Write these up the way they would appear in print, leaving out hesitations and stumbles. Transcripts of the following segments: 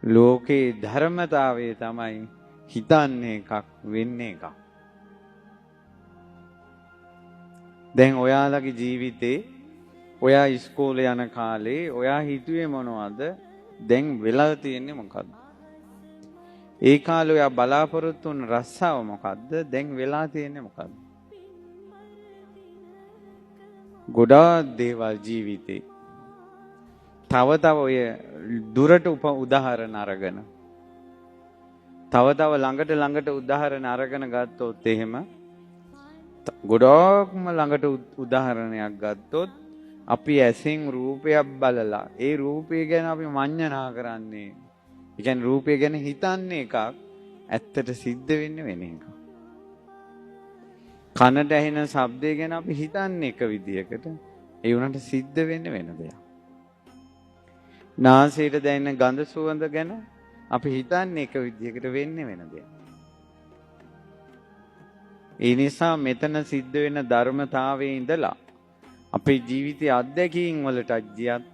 ලෝකේ ධර්මතාවය තමයි හිතන්නේ එකක් වෙන්නේ එකක්. දැන් ඔයාලගේ ජීවිතේ ඔයා ඉස්කෝලේ යන කාලේ ඔයා හිතුවේ මොනවද? දැන් වෙලා තියෙන්නේ මොකද්ද? ඒ කාලේ ඔයා බලාපොරොත්තු වුණ රස්සාව මොකද්ද? දැන් වෙලා තියෙන්නේ මොකද්ද? ගොඩාක් දේවල් ජීවිතේ. තව ඔය දුරට උදාහරණ අරගෙන තව ළඟට උදාහරණ අරගෙන ගත්තොත් එහෙම ගොඩාක්ම ළඟට උදාහරණයක් ගත්තොත් අපි ඇසින් රූපයක් බලලා ඒ රූපය ගැන අපි මඤ්ඤණා කරන්නේ. ඒ කියන්නේ රූපය ගැන හිතන්නේ එකක්, ඇත්තට සිද්ධ වෙන්නේ වෙන එකක්. කනට ඇහෙන ශබ්දය ගැන අපි හිතන්නේ එක විදියකට, ඒ උනට සිද්ධ වෙන්නේ වෙන දෙයක්. නාසයට දැනෙන ගඳ සුවඳ ගැන අපි හිතන්නේ එක විදියකට, වෙන්නේ වෙන දෙයක්. ඒ නිසා මෙතන සිද්ධ වෙන ධර්මතාවයේ ඉඳලා අපේ ජීවිතයේ අත්දැකීම් වලට අජ්ජියත්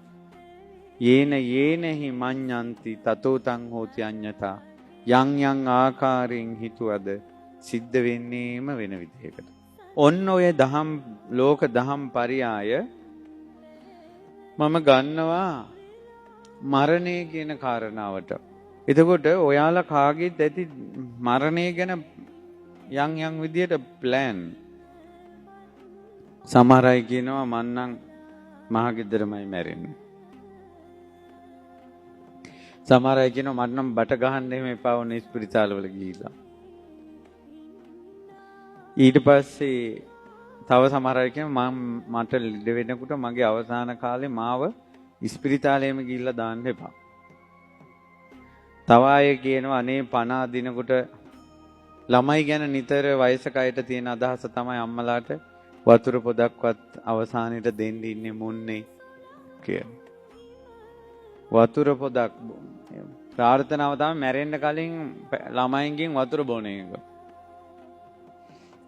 යේනෙහි මඤ්ඤන්ති තතෝ තං හෝති අඤ්ඤතා යම් ආකාරයෙන් හිතුවද සිද්ධ වෙන්නේම වෙන විදිහකට. ඔන්න ඔය ලෝක දහම් පරියාය මම ගන්නවා මරණය කියන කාරණාවට. එතකොට ඔයාලා කාගෙත් ඇති මරණය ගැන යම් විදියට ප්ලෑන්. සමහර අය කියනවා මන්නම් මහගෙදරමයි මැරෙන්නේ. සමහර අය කියනවා මට නම් බට ගහන්න එහෙම එපා වුණේ ස්පිරිතාලවල ගිහිල්ලා. ඊට පස්සේ තව සමහර අය කියනවා මට ලෙඩ වෙනකොට මගේ අවසාන කාලේ මාව ස්පිරිතාලෙම ගිහිල්ලා දාන්න එපා. තව අය කියනවා අනේ 50 දිනකට ළමයි ගැන නිතර වයසක අයට තියෙන අදහස තමයි අම්මලාට වතුර පොදක්වත් අවසානයේට දෙන්න ඉන්නේ මුන්නේ කියලා. වතුර පොදක් ප්‍රාර්ථනාව තමයි මැරෙන්න කලින් ළමයින්ගෙන් වතුර බොන එක.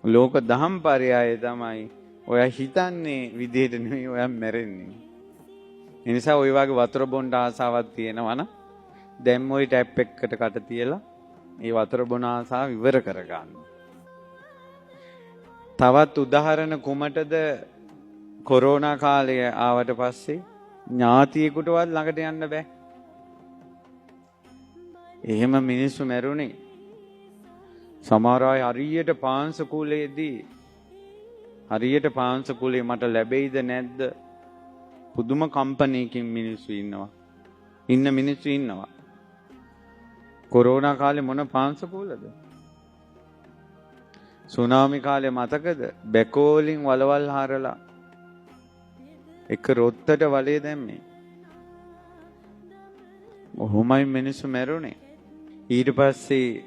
ලෝක දහම් පරයය තමයි ඔයා හිතන්නේ විදිහට නෙවෙයි ඔයා මැරෙන්නේ. ඒ නිසා ওই වගේ වතුර බොන්න ආසාවක් තියෙනවා නම් දැන් ওই ටැප් එකකට කට තියලා ඒ වතුර බොන ආසාව ඉවර කරගන්න. තවත් උදාහරණ කුමටද? කොරෝනා කාලය ආවට පස්සේ ඥාතියෙකුටවත් ළඟට යන්න බෑ. එහෙම මිනිස්සු මැරුණේ. සමහර අය හරියට පාංශකූලයේදී හරියට පාංශකූලේ මට ලැබෙයිද නැද්ද? පුදුම කම්පැනිකින් මිනිස්සු ඉන්නවා. මිනිස්සු ඉන්නවා. කොරෝනා කාලේ මොන පාංශකූලද? සුනාමි කාලේ මතකද? බැකෝලින් වලවල් හරලා එක රොත්තට වලේ දැම්මේ. ඔහොමයි මිනිස්සු මැරුණේ. ඊට පස්සේ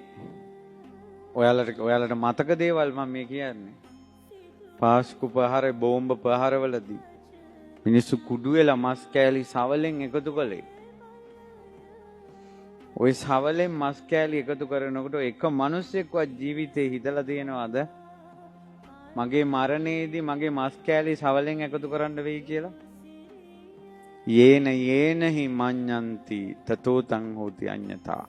ඔයාලට මතක දේවල් මම මේ කියන්නේ. පාස්කු පහර බෝම්බ පහරවලදී මිනිස්සු කුඩු වෙලා මස් කෑලි සවලෙන් එකතු කළේ. ওই සවලෙන් මස් කෑලි එකතු කරනකොට එක මිනිස්සෙක්වත් ජීවිතේ හිතලා තියෙනවද මගේ මරණයේදී මගේ මස් කෑලි සවලෙන් එකතු කරන්න වෙයි කියලා? යේනෙහි මඤ්ඤන්ති තතෝ තං හෝති අඤ්ඤතා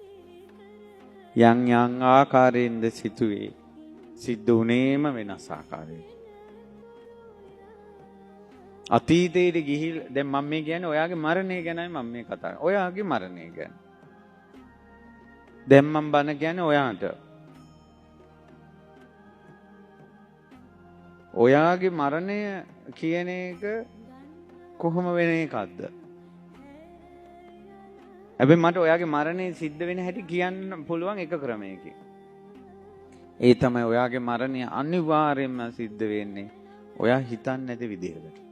යම් ආකාරයෙන්ද සිටුවේ සිද්ධ උනේම වෙනස් ආකාරයකින්. අතීතයට ගිහිල්ලා දැන් මම මේ කියන්නේ ඔයාගේ මරණය ගැනයි මම මේ කතා කරන්නේ. ඔයාගේ මරණය ගැන. දැන් මම බන කියන්නේ ඔයාට. ඔයාගේ මරණය කියන එක කොහොම වෙන එකක්ද? හැබැයි මට ඔයාගේ මරණය සිද්ධ වෙන හැටි කියන්න පුළුවන් එක ක්‍රමයකින්. ඒ තමයි ඔයාගේ මරණය අනිවාර්යයෙන්ම සිද්ධ වෙන්නේ ඔයා හිතන්නේ නැති විදිහකට.